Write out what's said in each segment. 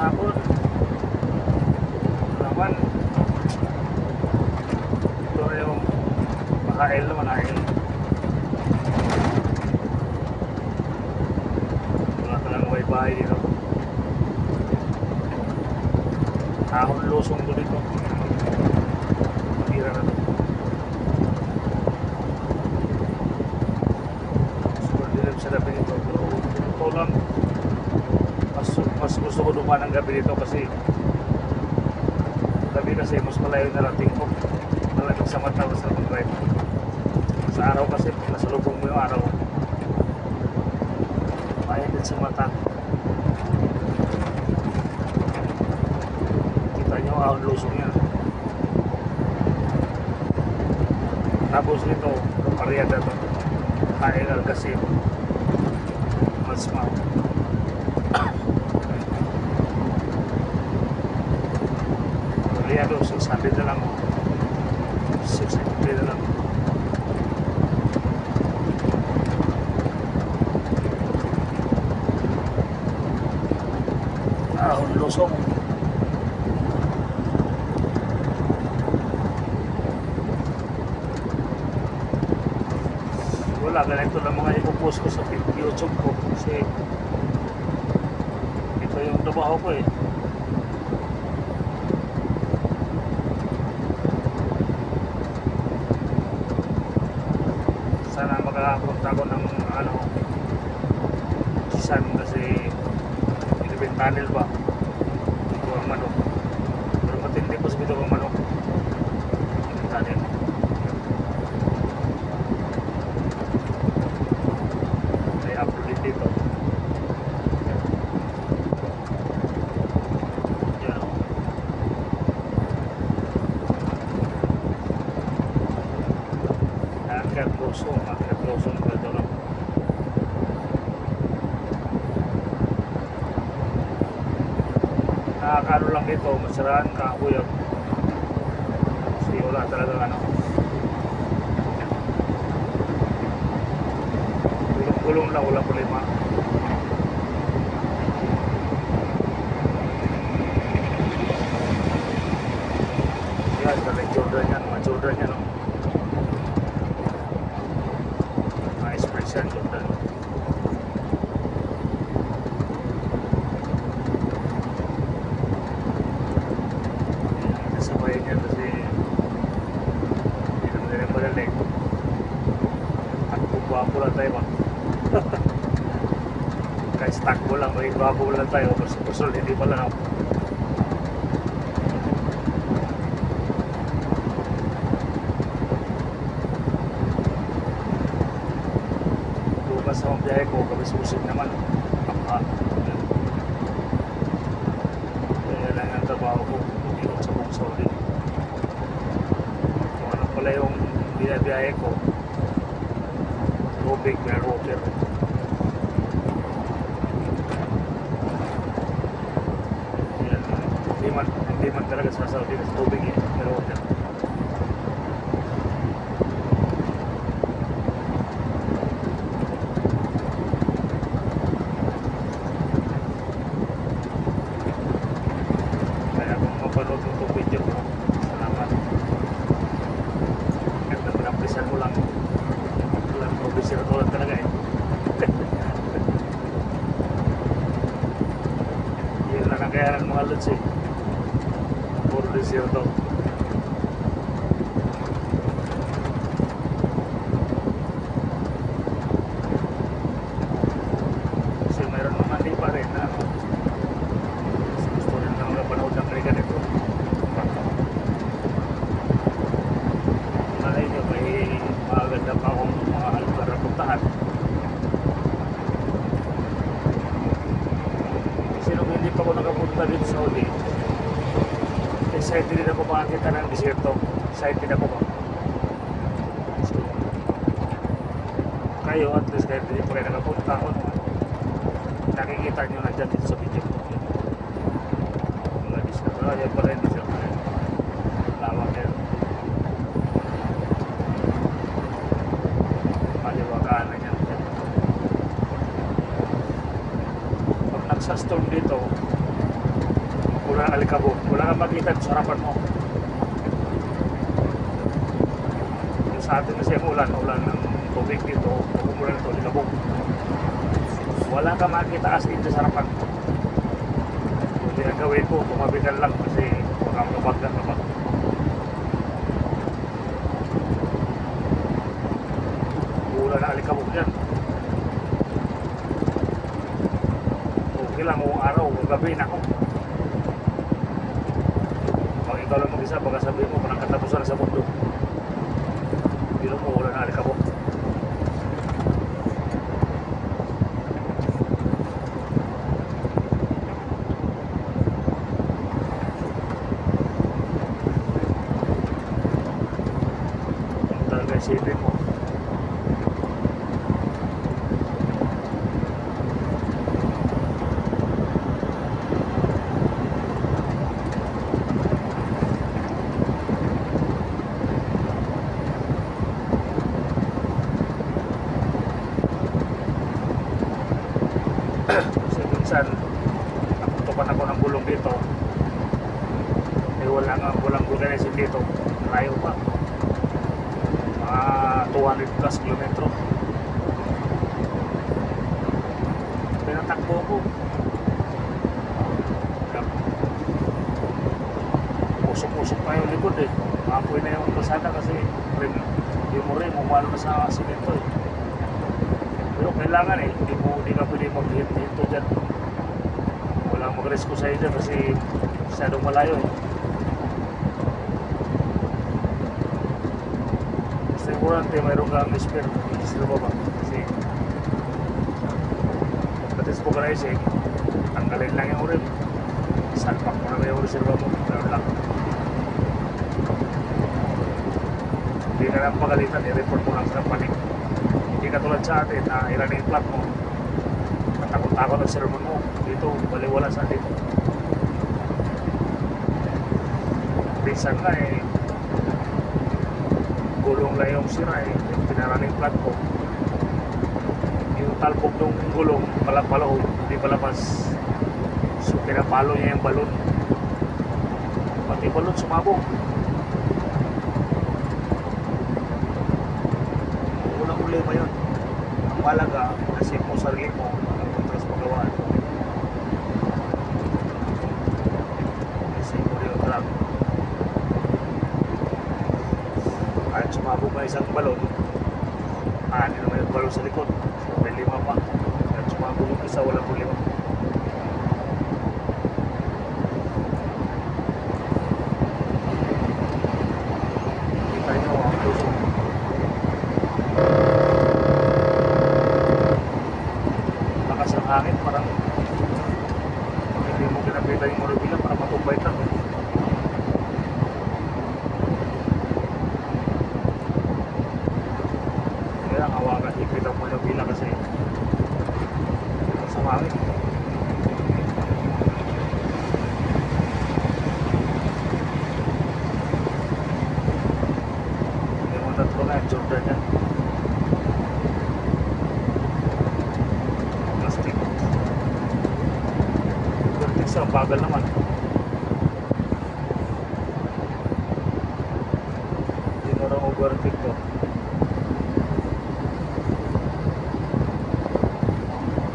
hapon. Naman. Ito yung makail naman ail. Wala talang wifi dito. Ahon lusong to dito. Tira na to. Super dilim sa gabi nito. Ito lang. Mas gusto ko dumaan ng gabi dito kasi mas malayo na rating ko. Malamig sa mata sa drive. Sa araw kasi nasalubong mo yung araw. Mahigit sa mata. Kita nyo ang lusong yan. Tapos nito, pariyada to. Kaingal kasi mas mahal. Pariyado, 600 na lang. 600 na lang. Ahon lusong. Wala, ganito lang mga ipopost ko sa YouTube ko kasi ito yung trabaho ko eh. Sana makakapunta ko ng Kisan kasi Ilibin Tunnel ba ito ang manok, pero matindi po sa ito ang manok Ilibin Tunnel. May upload dito yan o. Angkat Losong na ito lang. Nakakano lang dito, masaraan ka kuya kasi wala talaga gulong lang, wala problema. Yan, galing Jordan yan, mga Jordan yan mga express yan, Jordan. Nasabayan niya kasi hindi naman nila palalig. At bugwapo lang tayo ba? Kaya stock mo lang, may bugwapo lang tayo. Pasol, hindi pala ako. Bukas sa mga biyahe ko, kabis-usip naman. Kaya lang ang trabaho ko. Sa Bungsol din. Kung ano pala yung binabiyahe ko, tubig, may water. Yan. Hindi man talaga sa Saudi sa tubig eh, may water. Panood mo itong video ko. Salamat. Ganda mo lang, pisan mo lang. Walang probisir ko lang talaga eh. Yan lang ang kaya ng mga lods eh. Puro desierto. Kasi mayroon naman di pa rin na gusto rin lang na panood ng kaya ganito. May maganda pa akong mga lugar na puntahan. Kasi nung hindi pa ako nakapunta dito sa Saudi, excited din ako makakita ng desierto. Excited ako ba? So, kayo at least kahit hindi pa kayo nakapunta ako, nakikita nyo na dyan dito sa video ko. Mga desierto. Yan pala yung desierto. Lawak yan. Maliwagaan yan. Pag nagsastorm dito, Wala kang alikabok. Wala kang makita sa harapan mo. Yung sa atin kasi ulan ng tubig dito, umulan ito, alikabok. Wala kang makita as dito sa harapan. Hindi ang gawin ko, tumabigan lang kasi baka mabagdan ka ba. Wala na alikabok yan. Okay lang, kung araw, kung gabi na ako. Pag ikaw lang mag-isa, baka sabihin mo, parang katapusan na sa mundo. Pero mo, wala na alikabok. Ang talaga isipin mo. Kasi minsan naputukan ako ng gulong dito eh walang vulcanism dito, layo pa mga 200 plus kilometro. Pinatakbo ko usok-usok pa yung likod eh, maapoy na yung kalsada kasi yung rim umalo na sa simento eh. Pero kailangan eh, hindi ka pwede mag-hit-hito dyan. Walang mag-risko sa'yo dyan kasi masyadong malayo eh. Basta importante, mayroon kang spare sa baba. Kasi patis po ka na isig, tanggalin lang yung rim. Salpak mo na yung reserva mo. Meron lang. Hindi ka lang pagalitan, i-report mo lang sa panik. Hindi ka tulad sa atin na ilan yung plot mo, matakot-takot ang sermon mo dito, baliwala sa atin. Minsan nga eh gulong lang yung sira eh, yung pinaraning plot ko, yung talpog ng gulong palapalo, hindi palabas, so pinapalo niya yung balon, pati balon sumabog. Problema yun. Ang malaga, kasi mo sarili mo, ang kontras magawaan. Kasi mo yung truck. Kahit sumabog na isang balon, ani naman yung balon sa likod. So, may 5 pa. Kahit sumabog yung isa, walang problema. Kita nyo ang puso. Hangin parang hindi mo kinapita yung moribila para matumbay ka. Kaya ang hawakan, ipita mo yung bila kasi sa hangin. Hindi mo tatlo na yung Jordan yan. Ang bagal naman. Hindi mo rin overtake to.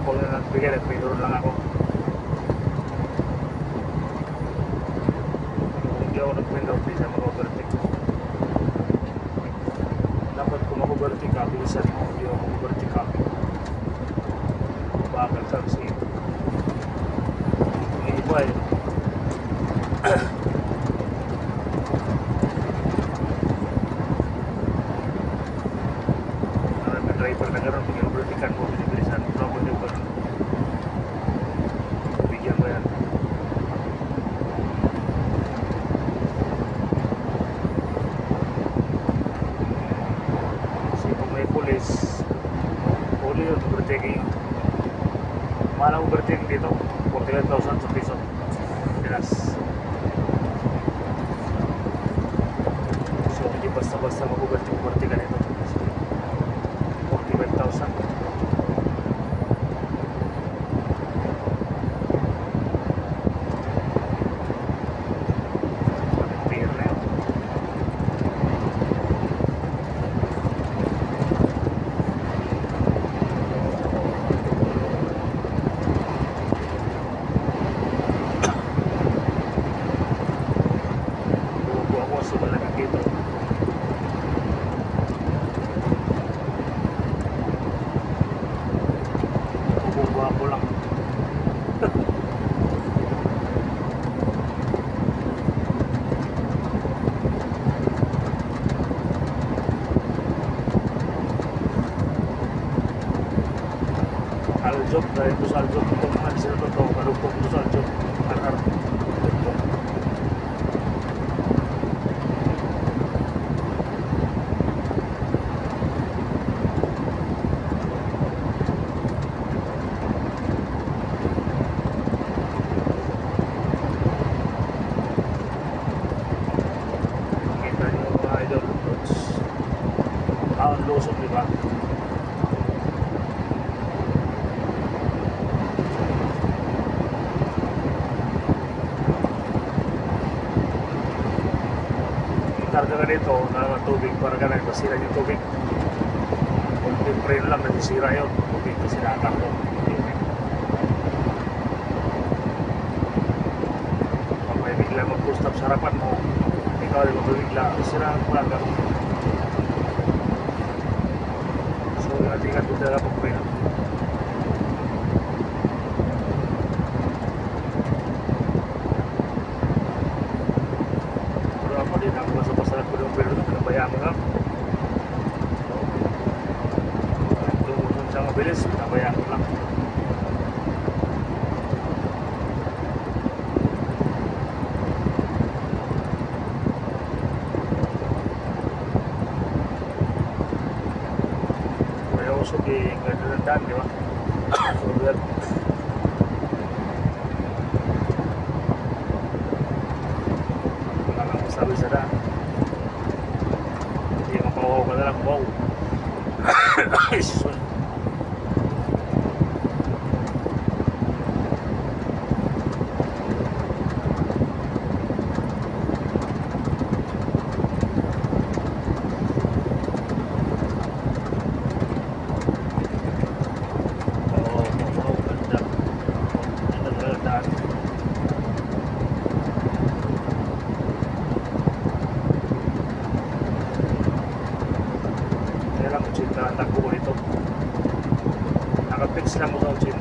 Ako na nagbigay, nagpinuro lang ako. Kung hindi ako nagpinuro, hindi siya mag-overtake. Dapat kung mag-overtake ka, bilisan mo, hindi ako mag-overtake ka. Bagal ka kasi iba eh. May driver na gano'n, pag-overtakean mo, binibilisan mo, wala mo din ba? Bigyan mo yan. Kasi kung may pulis, huli yun, overtaking. Mahal ang overtaking dito, 45,000 sa piso. Pinas. So hindi basta-basta mag-overtake ka nito. 45,000. tugtog doon sa John RR tugtog. Kita niyo mga idol, ang lusog, di ba? Karga ka dito na tubig para ka na masira yung tubig. Kung timpreno lang nasisira yun, tubig kasi nakakarga. Pag may bigla mag-full stop sa harapan mo, ikaw ay magbibigla, sira ang karga. So, ingat-ingat doon talaga pagpapaya. Din ako basta-basta nagpulong-pulong na pinabayaan mo lang. Tumusun siya mabilis, pinabayaan mo lang. Kaya usog yung ganda ng daan, di ba? So, well, sabi sa daan hindi mapawaw ka na lang wow. Takbo ko nito nakapix lang ko sa 80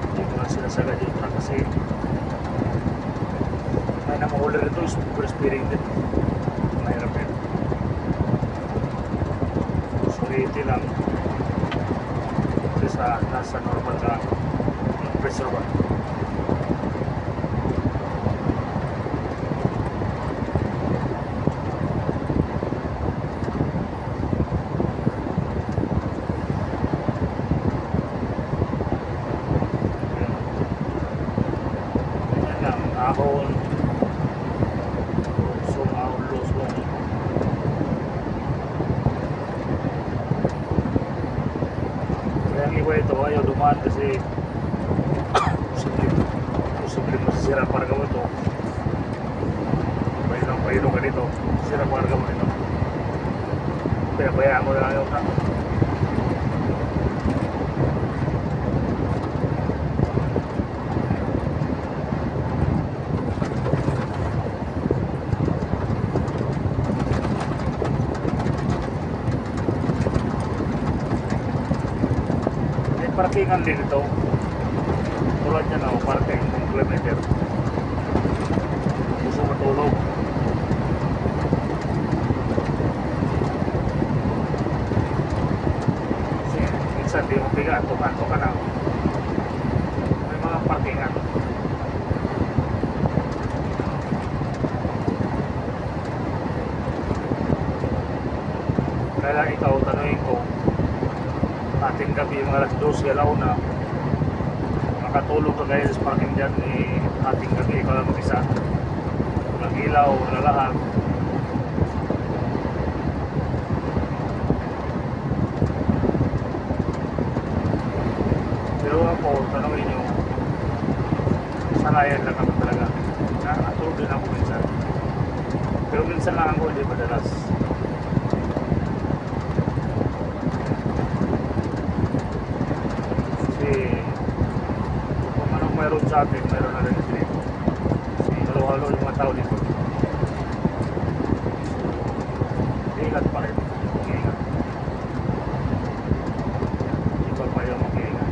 hindi ko lang sinasagad yung truck kasi may namahuli rito super speeding din mahirap yun so 80 lang kasi nasa normal ka yung pressure ba. Ahon ahon lusong kaya ang iba ito ayaw dumaan kasi posible masisira para gawin ito paino ka dito masisira para gawin ito kaya bayaan mo na ayaw ka. Parkingan din ito tulad yan ako parking ng kilometer gusto matulog kasi minsan di mo biga tumanto ka na may mga parkingan kaya ikaw tanongin ko ating gabi mga alas 12 alaw na makatulog ka guys parking dyan ating gabi ikaw lang mag-isa walang ilaw, wala lahat pero ako tanongin nyo sanayan lang ako talaga nakatulog din ako minsan pero minsan lang ako hindi madalas. Kung anong mayroon sa atin, mayroon na rin dito. Kasi halo-halo yung mga tao dito. Ingat pa rin. Ingat. Iba pa yung mag-iingat.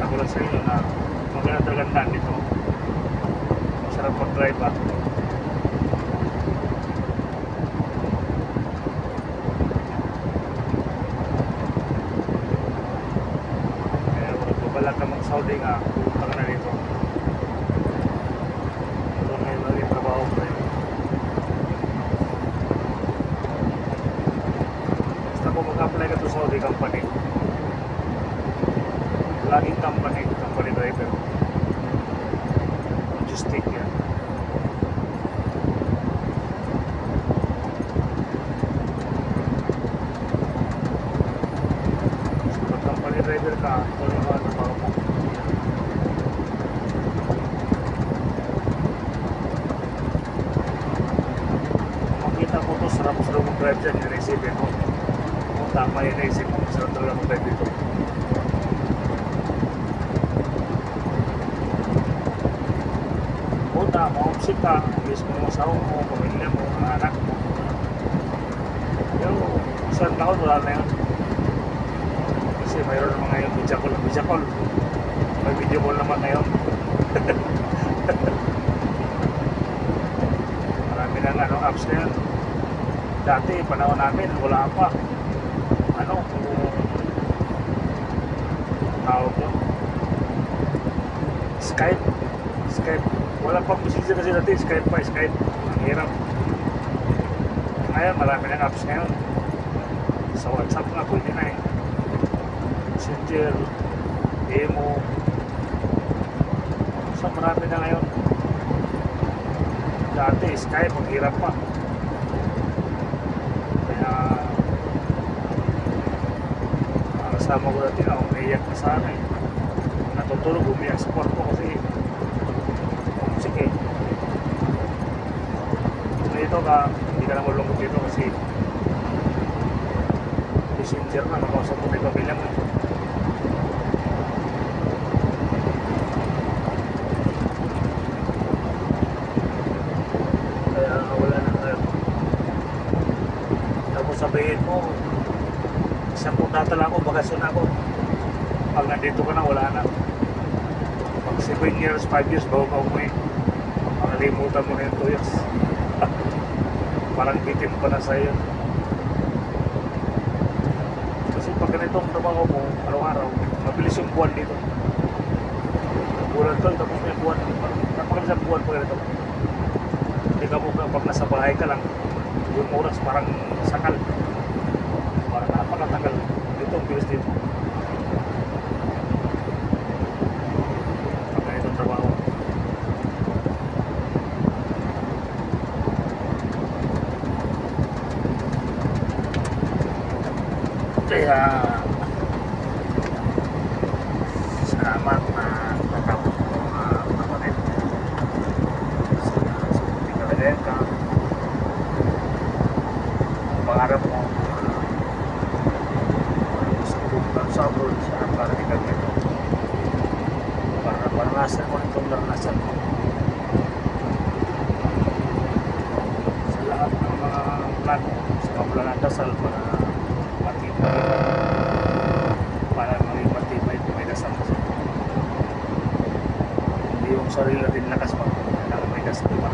ko lang sa inyo na maganda talagang daan dito. Masarap mag-drive ba? Kaya kung nagbabalak ka mag-Saudi nga, pupunta ka na dito. Ito na yung magiging trabaho ko rin. Basta kung mag-apply ka to Saudi company, laging company driver. Logistic yan. So, pag company driver ka, ito yung mga trabaho mo. Makita ko to, sarap-sarap mag-drive dyan, yung naisipin mo. Kung tama yung naisip mo, sarap talaga mag-drive dito. Puta, ma-homesick ka, mismo yung asawa mo, pamilya mo, mga anak mo. Pero, saan na ako, wala na yun. Kasi mayroon naman ngayon, video call. May video call naman ngayon. Marami ng apps na yun. Dati, panahon namin, wala pa. Tawag mo? Skype. Wala pang messenger kasi dati, Skype. Ang hirap. Ngayon, marami ng apps ngayon. Sa WhatsApp nga, pwede na eh. Messenger, Emo. So, marami na ngayon. Dati, Skype, ang hirap pa. Kaya, kasama ko dati na, umiiyak na sana eh. Natutulog, umiiyak sa kwarto kasi sige. Dito ka, hindi ka na malungkot dito kasi messenger na, nakausap mo na yung pamilya mo. Kaya wala na kayo. Tapos sabihin mo, isang punta lang ako, bakasyon ako. Pag nandito ka na, wala na. Pag 7 years, 5 years, bago ka umuwi, makalimutan mo na yung 2 years. Parang bitin pa na sa'yo. Kasi pag ganitong trabaho mo, araw-araw, mabilis yung buwan dito. Buwan to, tapos may buwan. Napakalisang buwan pa ganito. Hindi ka mo, pag nasa bahay ka lang, yung oras parang sakal. Parang napakatagal. Dito, ang bilis dito. Pag ganitong trabaho. Kaya salamat na natapos mo mga kapatid sa pinagalayan ka pangarap mo sa abroad para ikaw nito para maranasan mo itong naranasan mo sa lahat ng mga plan sa mga plan ng dasal para maging matibay may dasal kasi hindi yung sarili natin lakas pa kailangan may dasal pa